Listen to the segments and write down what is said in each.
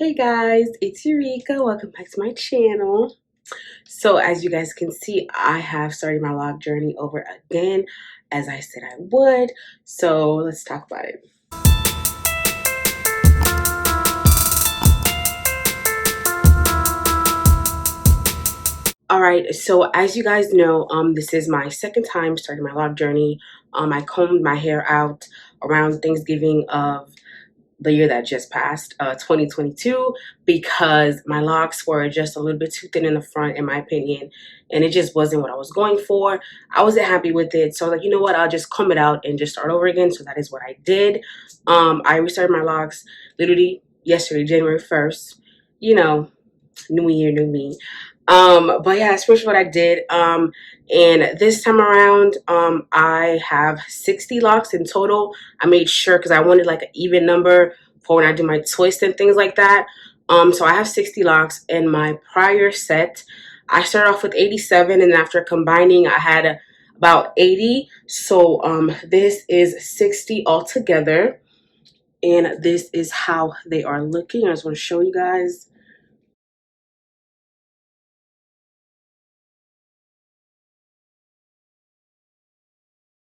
Hey guys, it's Eureka. Welcome back to my channel. So as you guys can see, I have started my log journey over again as I said I would. So let's talk about it. Alright, so as you guys know, this is my second time starting my log journey. I combed my hair out around Thanksgiving of the year that just passed, 2022, because my locks were just a little bit too thin in the front, in my opinion, and it just wasn't what I was going for. I wasn't happy with it, so I was like, you know what, I'll just comb it out and just start over again. So that is what I did. I restarted my locks literally yesterday, January 1st. You know, new year, new me. But yeah, that's pretty much what I did. And this time around, I have 60 locks in total. I made sure because I wanted like an even number for when I do my twist and things like that. So I have 60 locks. In my prior set, I started off with 87, and after combining, I had about 80. So this is 60 altogether, and this is how they are looking. I just want to show you guys.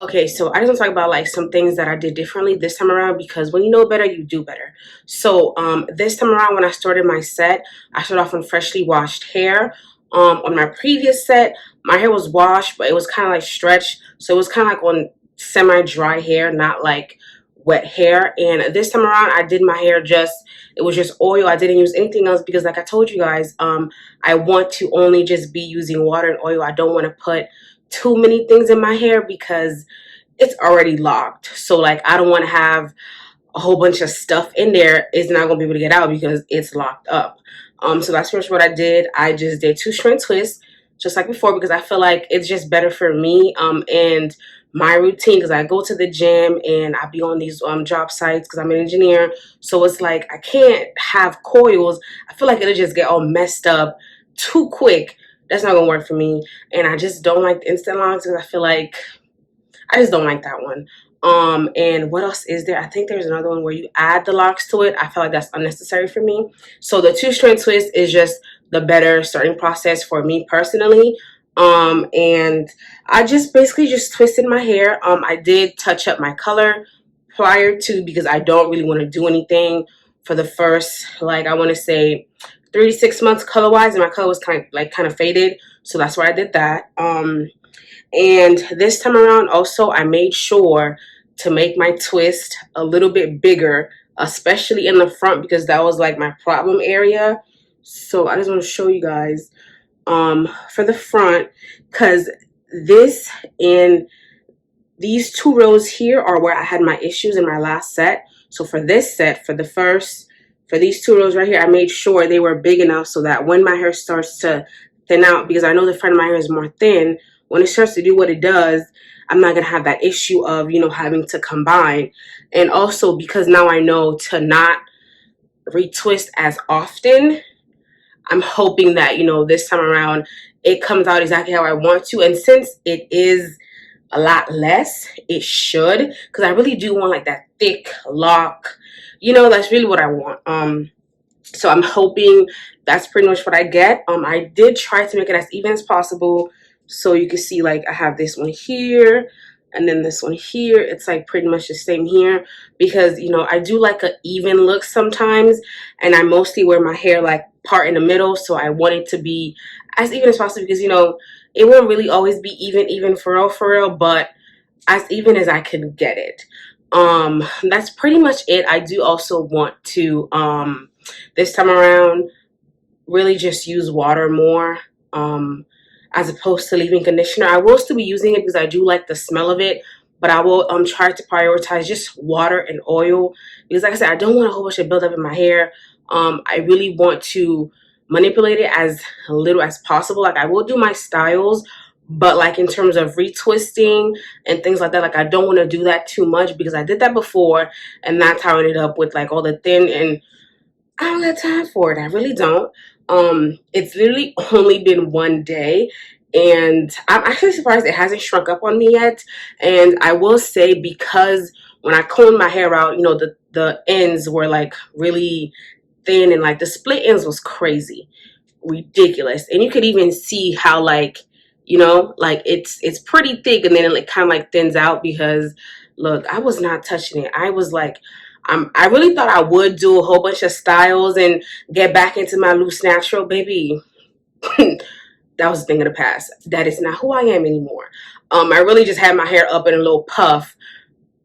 Okay, so I just want to talk about like some things that I did differently this time around, because when you know better, you do better. So this time around, when I started my set, I started off on freshly washed hair. On my previous set, my hair was washed, but it was kind of like stretched, so it was kind of like on semi-dry hair, not like wet hair. And this time around, I did my hair just, it was just oil. I didn't use anything else because, like I told you guys, I want to only just be using water and oil. I don't want to put too many things in my hair because it's already locked. So like I don't want to have a whole bunch of stuff in there. It's not gonna be able to get out because it's locked up. So that's pretty much what I did. I just did 2-strand twists just like before because I feel like it's just better for me and my routine, because I go to the gym and I be on these job sites because I'm an engineer. So it's like I can't have coils. I feel like it'll just get all messed up too quick. That's not gonna work for me. And I just don't like the instant locks because I feel like I just don't like that one. And what else is there? I think there's another one where you add the locks to it. I feel like that's unnecessary for me. So the 2-strand twist is just the better starting process for me personally. And I just basically just twisted my hair. I did touch up my color prior to, because I don't really want to do anything for the first, like, I want to say 3 to 6 months color wise, and my color was kind of faded, so that's why I did that. And this time around also, I made sure to make my twist a little bit bigger, especially in the front, because that was like my problem area. So I just want to show you guys for the front, because this and these 2 rows here are where I had my issues in my last set. So for this set, for these 2 rows right here, I made sure they were big enough so that when my hair starts to thin out, because I know the front of my hair is more thin, when it starts to do what it does, I'm not going to have that issue of, you know, having to combine. And also because now I know to not retwist as often, I'm hoping that, you know, this time around it comes out exactly how I want to. And since it is a lot less, it should, because I really do want like that thick lock, you know, that's really what I want. So I'm hoping that's pretty much what I get. I did try to make it as even as possible, so you can see like I have this one here and then this one here. It's like pretty much the same here, because, you know, I do like an even look sometimes, and I mostly wear my hair like part in the middle, so I want it to be as even as possible, because, you know, it won't really always be even for real, but as even as I can get it. That's pretty much it. I do also want to this time around really just use water more as opposed to leave-in conditioner. I will still be using it because I do like the smell of it, but I will try to prioritize just water and oil, because like I said, I don't want a whole bunch of buildup in my hair. I really want to manipulate it as little as possible. Like I will do my styles, but like in terms of retwisting and things like that, like I don't want to do that too much, because I did that before and that's how I ended up with like all the thin, and I don't have time for it. I really don't. It's literally only been 1 day, and I'm actually surprised it hasn't shrunk up on me yet. And I will say, because when I combed my hair out, you know, the ends were like really thin, and like the split ends was crazy, ridiculous. And you could even see how like, you know, like it's pretty thick, and then it like kind of like thins out because look, I was not touching it. I was like, I really thought I would do a whole bunch of styles and get back into my loose natural, baby. That was a thing of the past. That is not who I am anymore. I really just had my hair up in a little puff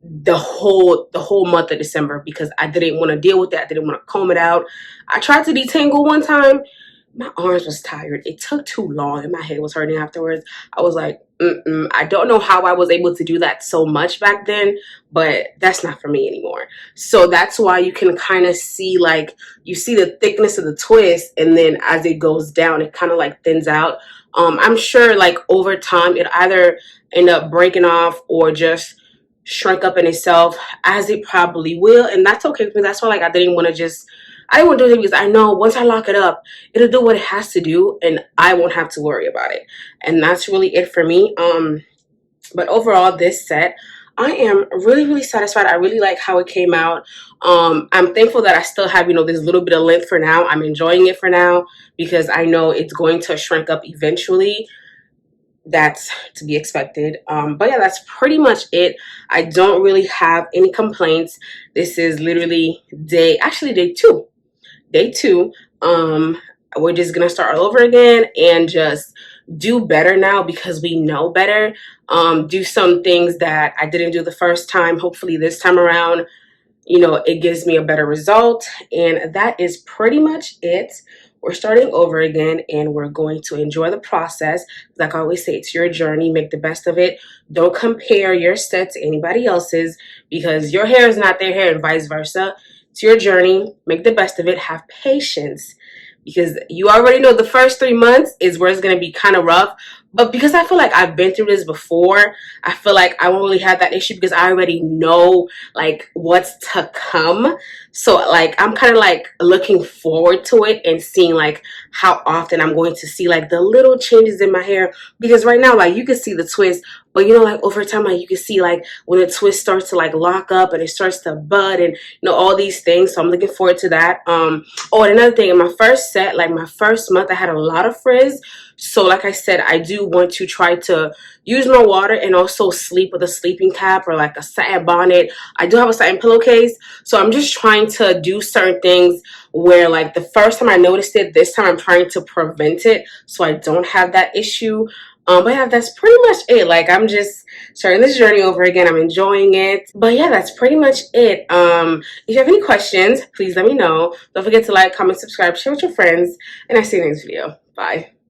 the whole month of December because I didn't want to deal with that. I didn't want to comb it out. I tried to detangle one time. My arms was tired. It took too long and my head was hurting afterwards. I was like, I don't know how I was able to do that so much back then, but that's not for me anymore. So that's why you can kind of see like, you see the thickness of the twist, and then as it goes down, it kind of like thins out. I'm sure like over time, it either end up breaking off or just shrink up in itself, as it probably will. And that's okay because that's why like I didn't want to do it because I know once I lock it up, it'll do what it has to do and I won't have to worry about it. And that's really it for me. But overall, this set, I am really, really satisfied. I really like how it came out. I'm thankful that I still have, this little bit of length for now. I'm enjoying it for now because I know it's going to shrink up eventually. That's to be expected. But yeah, that's pretty much it. I don't really have any complaints. This is literally day two. Day two. We're just gonna start all over again and just do better now because we know better. Do some things that I didn't do the first time. Hopefully this time around, it gives me a better result. And that is pretty much it. We're starting over again and we're going to enjoy the process. Like I always say, it's your journey. Make the best of it. Don't compare your set to anybody else's because your hair is not their hair and vice versa. It's your journey. Make the best of it. Have patience because you already know the first 3 months is where it's going to be kind of rough. But because I feel like I've been through this before, I feel like I won't really have that issue because I already know like what's to come. So like I'm kind of like looking forward to it and seeing like how often I'm going to see like the little changes in my hair, because right now like you can see the twist, but like over time like you can see like when the twist starts to like lock up and it starts to bud and all these things. So I'm looking forward to that. Oh, and another thing, in my first set, like my first month, I had a lot of frizz. So like I said, I do want to try to use more water and also sleep with a sleeping cap or like a satin bonnet. I do have a satin pillowcase. So I'm just trying to do certain things where like the first time I noticed it, this time I'm trying to prevent it so I don't have that issue. But yeah, that's pretty much it. Like I'm just starting this journey over again. I'm enjoying it. But yeah, that's pretty much it. If you have any questions, please let me know. Don't forget to like, comment, subscribe, share with your friends, and I'll see you in the next video. Bye.